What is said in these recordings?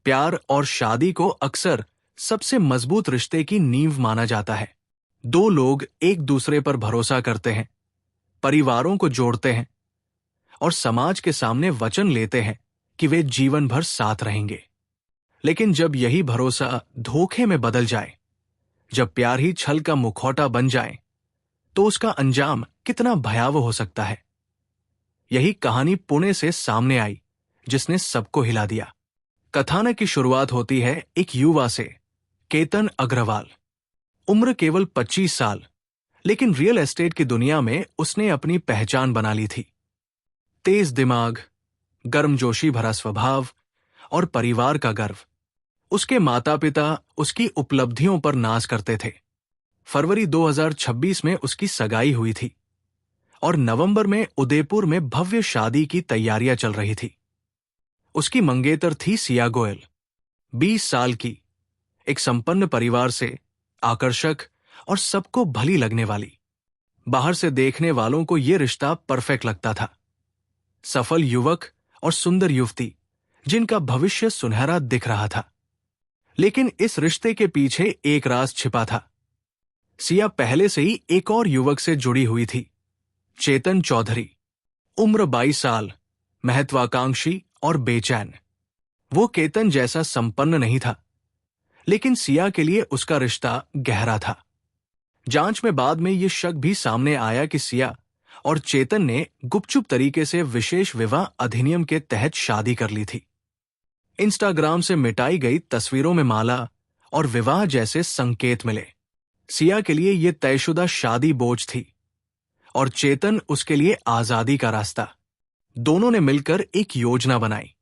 प्यार और शादी को अक्सर सबसे मजबूत रिश्ते की नींव माना जाता है। दो लोग एक दूसरे पर भरोसा करते हैं, परिवारों को जोड़ते हैं और समाज के सामने वचन लेते हैं कि वे जीवन भर साथ रहेंगे। लेकिन जब यही भरोसा धोखे में बदल जाए, जब प्यार ही छल का मुखौटा बन जाए, तो उसका अंजाम कितना भयावह हो सकता है। यही कहानी पुणे से सामने आई, जिसने सबको हिला दिया। कथानक की शुरुआत होती है एक युवा से, केतन अग्रवाल। उम्र केवल 25 साल, लेकिन रियल एस्टेट की दुनिया में उसने अपनी पहचान बना ली थी। तेज दिमाग, गर्मजोशी भरा स्वभाव और परिवार का गर्व। उसके माता पिता उसकी उपलब्धियों पर नाज करते थे। फरवरी 2026 में उसकी सगाई हुई थी और नवंबर में उदयपुर में भव्य शादी की तैयारियां चल रही थी। उसकी मंगेतर थी सिया गोयल, 20 साल की, एक संपन्न परिवार से, आकर्षक और सबको भली लगने वाली। बाहर से देखने वालों को यह रिश्ता परफेक्ट लगता था। सफल युवक और सुंदर युवती, जिनका भविष्य सुनहरा दिख रहा था। लेकिन इस रिश्ते के पीछे एक राज छिपा था। सिया पहले से ही एक और युवक से जुड़ी हुई थी, चेतन चौधरी। उम्र 22 साल, महत्वाकांक्षी और बेचैन। वो केतन जैसा संपन्न नहीं था, लेकिन सिया के लिए उसका रिश्ता गहरा था। जांच में बाद में ये शक भी सामने आया कि सिया और चेतन ने गुपचुप तरीके से विशेष विवाह अधिनियम के तहत शादी कर ली थी। इंस्टाग्राम से मिटाई गई तस्वीरों में माला और विवाह जैसे संकेत मिले। सिया के लिए यह तयशुदा शादी बोझ थी और चेतन उसके लिए आजादी का रास्ता। दोनों ने मिलकर एक योजना बनाई।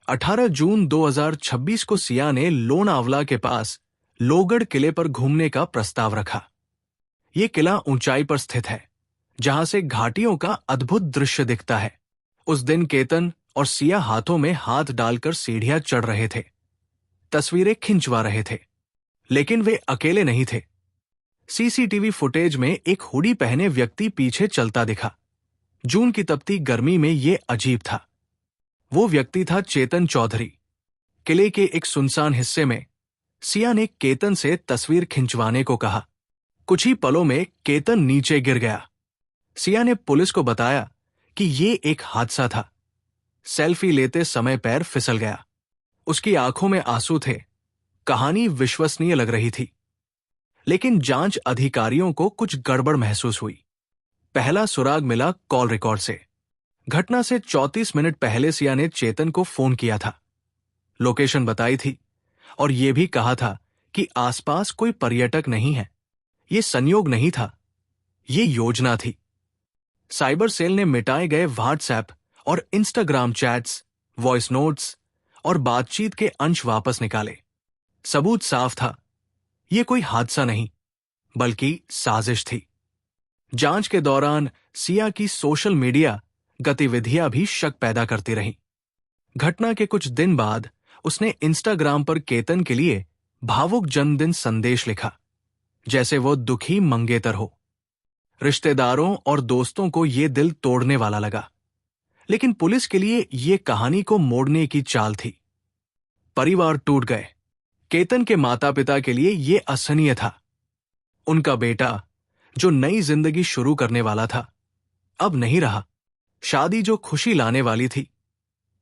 18 जून 2026 को सिया ने लोनावला के पास लोगढ़ किले पर घूमने का प्रस्ताव रखा। यह किला ऊंचाई पर स्थित है, जहां से घाटियों का अद्भुत दृश्य दिखता है। उस दिन केतन और सिया हाथों में हाथ डालकर सीढ़ियां चढ़ रहे थे, तस्वीरें खिंचवा रहे थे। लेकिन वे अकेले नहीं थे। सीसीटीवी फुटेज में एक हुडी पहने व्यक्ति पीछे चलता दिखा। जून की तपती गर्मी में यह अजीब था। वो व्यक्ति था चेतन चौधरी। किले के एक सुनसान हिस्से में सिया ने केतन से तस्वीर खिंचवाने को कहा। कुछ ही पलों में केतन नीचे गिर गया। सिया ने पुलिस को बताया कि ये एक हादसा था। सेल्फी लेते समय पैर फिसल गया। उसकी आंखों में आंसू थे। कहानी विश्वसनीय लग रही थी, लेकिन जांच अधिकारियों को कुछ गड़बड़ महसूस हुई। पहला सुराग मिला कॉल रिकॉर्ड से। घटना से 34 मिनट पहले सिया ने चेतन को फोन किया था, लोकेशन बताई थी और यह भी कहा था कि आसपास कोई पर्यटक नहीं है। यह संयोग नहीं था, यह योजना थी। साइबर सेल ने मिटाए गए व्हाट्सएप और इंस्टाग्राम चैट्स, वॉइस नोट्स और बातचीत के अंश वापस निकाले। सबूत साफ था, यह कोई हादसा नहीं, बल्कि साजिश थी। जांच के दौरान सिया की सोशल मीडिया गतिविधियां भी शक पैदा करती रहीं। घटना के कुछ दिन बाद उसने इंस्टाग्राम पर केतन के लिए भावुक जन्मदिन संदेश लिखा, जैसे वो दुखी मंगेतर हो। रिश्तेदारों और दोस्तों को यह दिल तोड़ने वाला लगा, लेकिन पुलिस के लिए यह कहानी को मोड़ने की चाल थी। परिवार टूट गए। केतन के माता पिता के लिए यह असहनीय था। उनका बेटा, जो नई जिंदगी शुरू करने वाला था, अब नहीं रहा। शादी जो खुशी लाने वाली थी,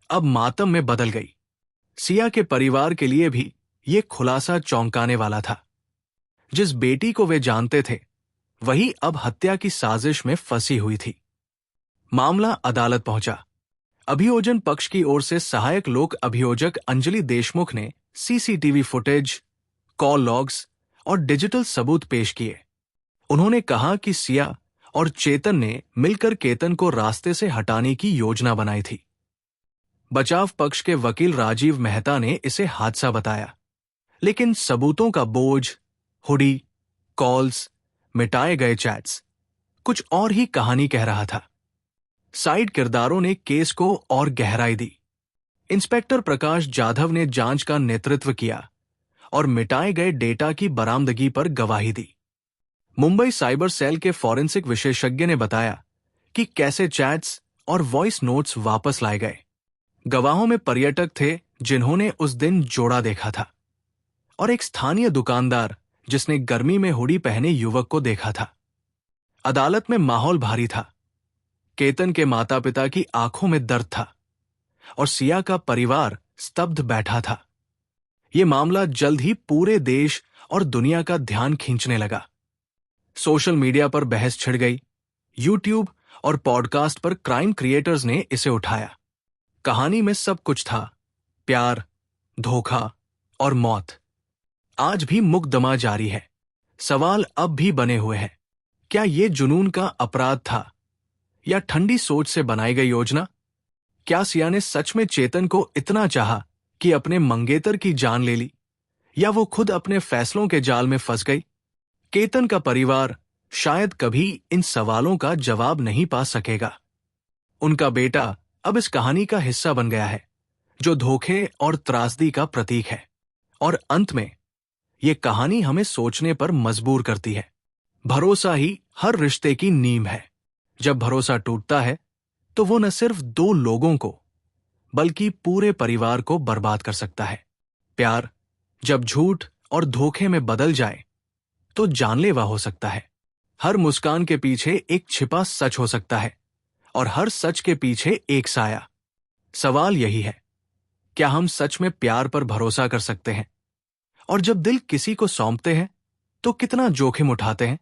अब मातम में बदल गई। सिया के परिवार के लिए भी यह खुलासा चौंकाने वाला था। जिस बेटी को वे जानते थे, वही अब हत्या की साजिश में फंसी हुई थी। मामला अदालत पहुंचा। अभियोजन पक्ष की ओर से सहायक लोक अभियोजक अंजलि देशमुख ने सीसीटीवी फुटेज, कॉल लॉग्स और डिजिटल सबूत पेश किए। उन्होंने कहा कि सिया और चेतन ने मिलकर केतन को रास्ते से हटाने की योजना बनाई थी। बचाव पक्ष के वकील राजीव मेहता ने इसे हादसा बताया, लेकिन सबूतों का बोझ, हुडी, कॉल्स, मिटाए गए चैट्स, कुछ और ही कहानी कह रहा था। साइड किरदारों ने केस को और गहराई दी। इंस्पेक्टर प्रकाश जाधव ने जांच का नेतृत्व किया और मिटाए गए डेटा की बरामदगी पर गवाही दी। मुंबई साइबर सेल के फॉरेंसिक विशेषज्ञ ने बताया कि कैसे चैट्स और वॉइस नोट्स वापस लाए गए। गवाहों में पर्यटक थे जिन्होंने उस दिन जोड़ा देखा था, और एक स्थानीय दुकानदार जिसने गर्मी में हुडी पहने युवक को देखा था। अदालत में माहौल भारी था। केतन के माता पिता की आंखों में दर्द था और सिया का परिवार स्तब्ध बैठा था। यह मामला जल्द ही पूरे देश और दुनिया का ध्यान खींचने लगा। सोशल मीडिया पर बहस छिड़ गई। यूट्यूब और पॉडकास्ट पर क्राइम क्रिएटर्स ने इसे उठाया। कहानी में सब कुछ था, प्यार, धोखा और मौत। आज भी मुकदमा जारी है। सवाल अब भी बने हुए हैं। क्या यह जुनून का अपराध था या ठंडी सोच से बनाई गई योजना? क्या सिया ने सच में चेतन को इतना चाहा कि अपने मंगेतर की जान ले ली, या वो खुद अपने फैसलों के जाल में फंस गई? केतन का परिवार शायद कभी इन सवालों का जवाब नहीं पा सकेगा। उनका बेटा अब इस कहानी का हिस्सा बन गया है, जो धोखे और त्रासदी का प्रतीक है। और अंत में यह कहानी हमें सोचने पर मजबूर करती है। भरोसा ही हर रिश्ते की नींव है। जब भरोसा टूटता है तो वो न सिर्फ दो लोगों को बल्कि पूरे परिवार को बर्बाद कर सकता है। प्यार जब झूठ और धोखे में बदल जाए तो जानलेवा हो सकता है। हर मुस्कान के पीछे एक छिपा सच हो सकता है और हर सच के पीछे एक साया। सवाल यही है, क्या हम सच में प्यार पर भरोसा कर सकते हैं? और जब दिल किसी को सौंपते हैं तो कितना जोखिम उठाते हैं?